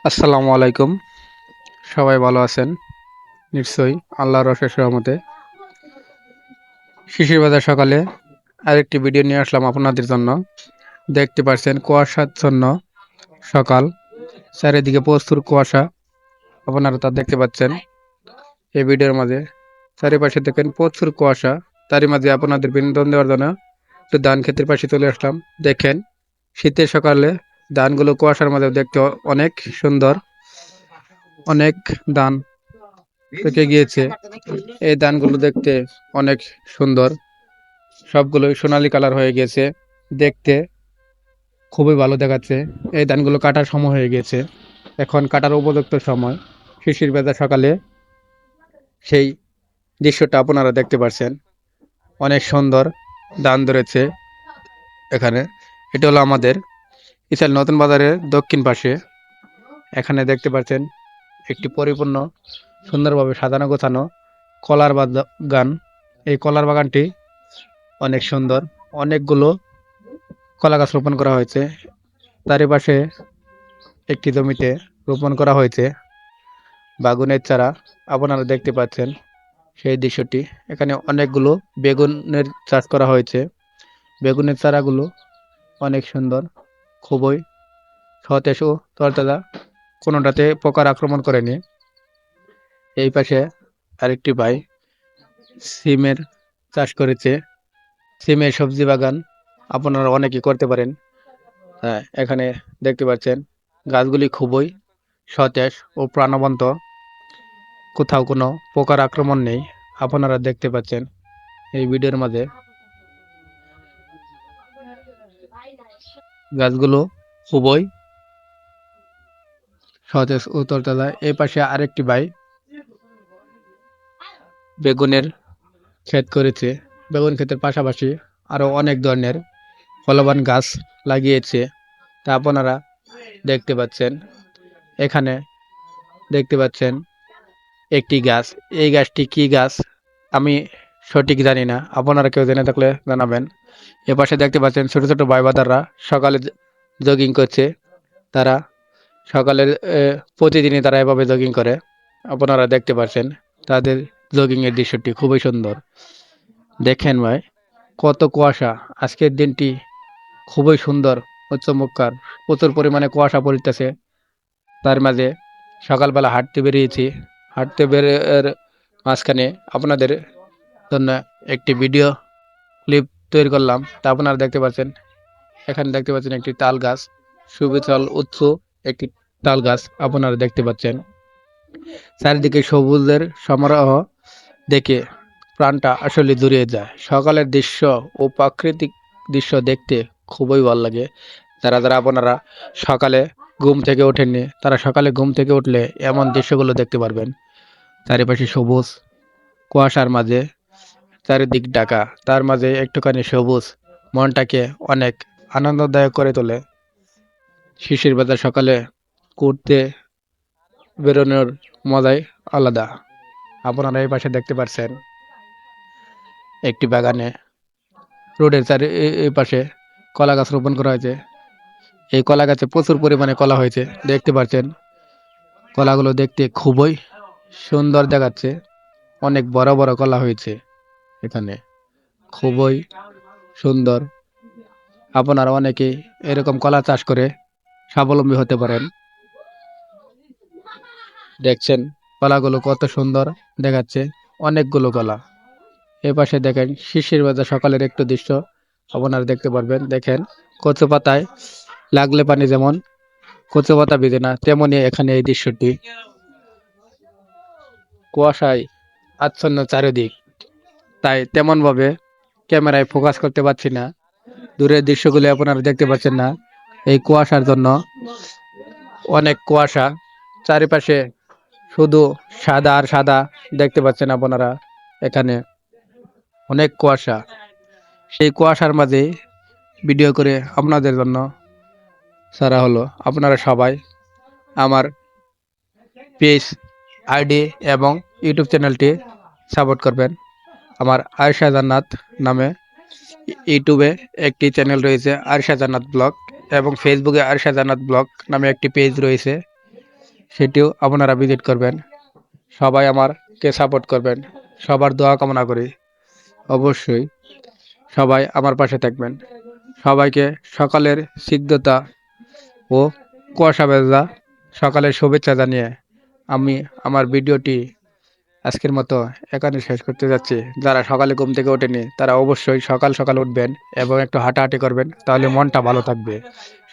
আসসালামু আলাইকুম। সবাই ভালো আছেন নিশ্চয়ই, আল্লাহর অশেষ রহমতে। শিশির বাজার সকালে আরেকটি ভিডিও নিয়ে আসলাম আপনাদের জন্য। দেখতে পাচ্ছেন কুয়াশাচ্ছন্ন সকাল, চারিদিকে প্রচুর কুয়াশা। আপনারা তা দেখতে পাচ্ছেন এই ভিডিওর মাঝে। চারিপাশে দেখেন প্রচুর কুয়াশা। তারই মাঝে আপনাদের বিনোদন দেওয়ার জন্য একটু ধান ক্ষেতের পাশে চলে আসলাম। দেখেন শীতের সকালে ধানগুলো কুয়াশার মাঝে দেখতে অনেক সুন্দর, অনেক ধান পেকে গিয়েছে। এই ধানগুলো দেখতে অনেক সুন্দর, সবগুলোই সোনালী কালার হয়ে গেছে, দেখতে খুবই ভালো দেখাচ্ছে। এই ধানগুলো কাটার সময় হয়ে গেছে, এখন কাটার উপযুক্ত সময়। শিশির ভেজা সকালে সেই দৃশ্যটা আপনারা দেখতে পাচ্ছেন। অনেক সুন্দর ধান ধরেছে এখানে। এটা হলো আমাদের ইসাল নতুন বাজারের দক্ষিণ পাশে। এখানে দেখতে পাচ্ছেন একটি পরিপূর্ণ সুন্দরভাবে সাজানো গোছানো কলার বাগান। এই কলার বাগানটি অনেক সুন্দর, অনেকগুলো কলা গাছ রোপণ করা হয়েছে। তারই পাশে একটি জমিতে রোপণ করা হয়েছে বাগুনের চারা। আপনারা দেখতে পাচ্ছেন সেই দৃশ্যটি। এখানে অনেকগুলো বেগুনের চাষ করা হয়েছে। বেগুনের চারাগুলো অনেক সুন্দর, খুবই সতেজ ও তরতাজা, কোনোটাতে পোকার আক্রমণ করেনি। এই পাশে আরেকটি ভাই সিমের চাষ করেছে। সিমের সবজি বাগান আপনারা অনেকেই করতে পারেন। হ্যাঁ, এখানে দেখতে পাচ্ছেন গাছগুলি খুবই সতেজ ও প্রাণবন্ত, কোথাও কোনো পোকার আক্রমণ নেই। আপনারা দেখতে পাচ্ছেন এই ভিডিওর মাঝে গাছগুলো খুবই সতেজ ও তরতাজা। এই পাশে আরেকটি ভাই বেগুনের ক্ষেত করেছে। বেগুন ক্ষেতের পাশাপাশি আরো অনেক ধরনের ফলবান গাছ লাগিয়েছে, তা আপনারা দেখতে পাচ্ছেন। এখানে দেখতে পাচ্ছেন একটি গাছ। এই গাছটি কি গাছ আমি সঠিক জানি না, আপনারা কেউ জেনে থাকলে জানাবেন। এপাশে দেখতে পাচ্ছেন ছোট ছোট ভাই বাদাররা সকালে জগিং করছে। তারা সকালের প্রতিদিনই তারা এভাবে জগিং করে। আপনারা দেখতে পাচ্ছেন তাদের জগিং এর দৃশ্যটি খুবই সুন্দর। দেখেন ভাই, কত কুয়াশা। আজকের দিনটি খুবই সুন্দর ও চমৎকার। প্রচুর পরিমাণে কুয়াশা পড়িতেছে। তার মাঝে সকালবেলা হাঁটতে বেরিয়েছি। হাঁটতে বের মাঝখানে আপনাদের জন্য একটি ভিডিও ক্লিপ তৈরি করলাম, তা আপনারা দেখতে পাচ্ছেন। এখানে দেখতে পাচ্ছেন একটি তাল গাছ, সুবিশাল উচ্চ একটি তাল গাছ আপনারা দেখতে পাচ্ছেন। চারিদিকে সবুজের সমারোহ দেখে প্রাণটা আসলে জুড়িয়ে যায়। সকালের দৃশ্য ও প্রাকৃতিক দৃশ্য দেখতে খুবই ভালো লাগে। যারা যারা আপনারা সকালে ঘুম থেকে ওঠেননি, তারা সকালে ঘুম থেকে উঠলে এমন দৃশ্যগুলো দেখতে পারবেন। চারিপাশে সবুজ, কুয়াশার মাঝে চারিদিক ঢাকা, তার মাঝে একটুখানি সবুজ মনটাকে অনেক আনন্দদায়ক করে তোলে। শিশির বাজার সকালে ঘুরতে বেরোনোর মজাই আলাদা। আপনারা এই পাশে দেখতে পাচ্ছেন একটি বাগানে রোডের এই পাশে কলা গাছ রোপণ করা হয়েছে। এই কলা গাছে প্রচুর পরিমাণে কলা হয়েছে, দেখতে পাচ্ছেন। কলাগুলো দেখতে খুবই সুন্দর দেখাচ্ছে। অনেক বড় বড় কলা হয়েছে এখানে, খুবই সুন্দর। আপনারা অনেকেই এরকম কলা চাষ করে স্বাবলম্বী হতে পারেন। দেখছেন কলাগুলো কত সুন্দর দেখাচ্ছে, অনেকগুলো কলা। এ পাশে দেখেন শিশির বাজার সকালের একটু দৃশ্য আপনারা দেখতে পারবেন। দেখেন কচু পাতায় লাগলে পানি যেমন কচু পাতা ভিজে না, তেমনি এখানে এই দৃশ্যটি। কুয়াশায় আচ্ছন্ন চারিদিক, তাই তেমন ভাবে ক্যামেরায় ফোকাস করতে পারছি না। দূরের দৃশ্যগুলি আপনারা দেখতে পাচ্ছেন না, এই কুয়াশার জন্য। অনেক কুয়াশা, চারিপাশে শুধু সাদা আর সাদা দেখতে পাচ্ছেন আপনারা। এখানে অনেক কুয়াশা, সেই কুয়াশার মাঝে ভিডিও করে আপনাদের জন্য ছাড়া হলো। আপনারা সবাই আমার পেজ, আইডি এবং ইউটিউব চ্যানেলটি সাপোর্ট করবেন। আমার আয়েশা জান্নাত নামে ইউটিউবে একটি চ্যানেল রয়েছে, আয়েশা জান্নাত ব্লগ, এবং ফেসবুকে আয়েশা জান্নাত ব্লগ নামে একটি পেজ রয়েছে। সেটিও আপনারা ভিজিট করবেন। সবাই আমারকে সাপোর্ট করবেন। সবার দোয়া কামনা করি। অবশ্যই সবাই আমার পাশে থাকবেন। সবাইকে সকালের স্নিগ্ধতা ও কুয়াশা ভেজা সকালের শুভেচ্ছা জানিয়ে আমি আমার ভিডিওটি আজকের মতো এখানে শেষ করতে যাচ্ছি। যারা সকালে ঘুম থেকে ওঠেনি তারা অবশ্যই সকাল সকাল উঠবেন এবং একটু হাঁটাহাঁটি করবেন, তাহলে মনটা ভালো থাকবে।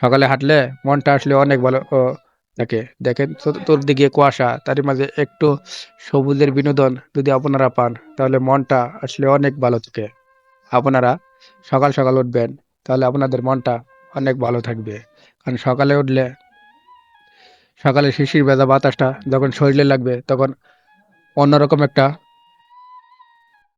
সকালে হাঁটলে মনটা আসলে অনেক ভালো থাকে। দেখেন চতুর্দিকে কুয়াশা, তারই মাঝে একটু সবুজের বিনোদন যদি আপনারা পান তাহলে মনটা আসলে অনেক ভালো থাকে। আপনারা সকাল সকাল উঠবেন, তাহলে আপনাদের মনটা অনেক ভালো থাকবে। কারণ সকালে উঠলে সকালে শিশির ভেজা বাতাসটা যখন শরীরে লাগবে তখন অন্যরকম একটা